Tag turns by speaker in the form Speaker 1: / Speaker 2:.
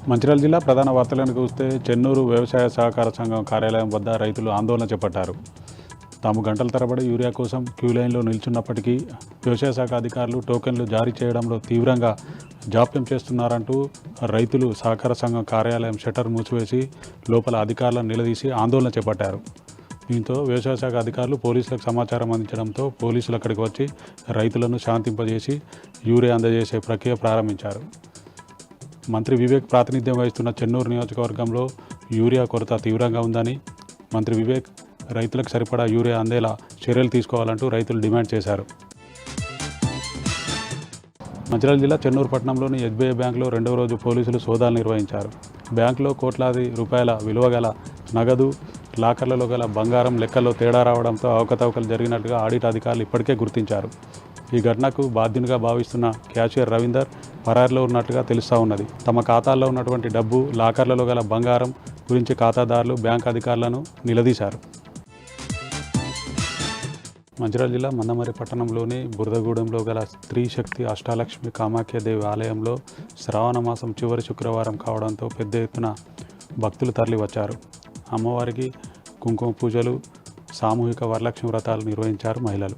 Speaker 1: మంచిర్యాల జిల్లా ప్రధాన వార్తలను చూస్తే చెన్నూరు వ్యవసాయ సహకార సంఘం కార్యాలయం వద్ద రైతులు ఆందోళన చేపట్టారు. తాము గంటల తరబడి యూరియా కోసం క్యూ లైన్లో నిల్చున్నప్పటికీ వ్యవసాయ శాఖ అధికారులు టోకెన్లు జారీ చేయడంలో తీవ్రంగా జాప్యం చేస్తున్నారంటూ రైతులు సహకార సంఘం కార్యాలయం షట్టర్ మూసివేసి లోపల అధికారులను నిలదీసి ఆందోళన చేపట్టారు. దీంతో వ్యవసాయ శాఖ అధికారులు పోలీసులకు సమాచారం అందించడంతో పోలీసులు అక్కడికి వచ్చి రైతులను శాంతింపజేసి యూరియా అందజేసే ప్రక్రియ ప్రారంభించారు. మంత్రి వివేక్ ప్రాతినిధ్యం వహిస్తున్న చెన్నూరు నియోజకవర్గంలో యూరియా కొరత తీవ్రంగా ఉందని, మంత్రి వివేక్ రైతులకు సరిపడా యూరియా అందేలా చర్యలు తీసుకోవాలంటూ రైతులు డిమాండ్ చేశారు. మంచిర్యాల జిల్లా చెన్నూరు పట్టణంలోని ఎస్బీఐ బ్యాంకులో రెండవ రోజు పోలీసులు సోదాలు నిర్వహించారు. బ్యాంకులో కోట్లాది రూపాయల విలువ గల నగదు, లాకర్లలో గల బంగారం లెక్కల్లో తేడా రావడంతో అవకతవకలు జరిగినట్టుగా ఆడిట్ అధికారులు ఇప్పటికే గుర్తించారు. ఈ ఘటనకు బాధ్యునిగా భావిస్తున్న క్యాషియర్ రవీందర్ పరారిలో ఉన్నట్టుగా తెలుస్తూ ఉన్నది. తమ ఖాతాల్లో ఉన్నటువంటి డబ్బు, లాకర్లలో గల బంగారం గురించి ఖాతాదారులు బ్యాంక్ అధికారులను నిలదీశారు. మంచిర్యాల జిల్లా మందమర్రి పట్టణంలోని బురదగూడెంలో గల స్త్రీ శక్తి అష్టాలక్ష్మి కామాఖ్యదేవి ఆలయంలో శ్రావణ మాసం చివరి శుక్రవారం కావడంతో పెద్ద ఎత్తున భక్తులు తరలి వచ్చారు. అమ్మవారికి కుంకుమ పూజలు, సామూహిక వరలక్ష్మి వ్రతాలు నిర్వహించారు మహిళలు.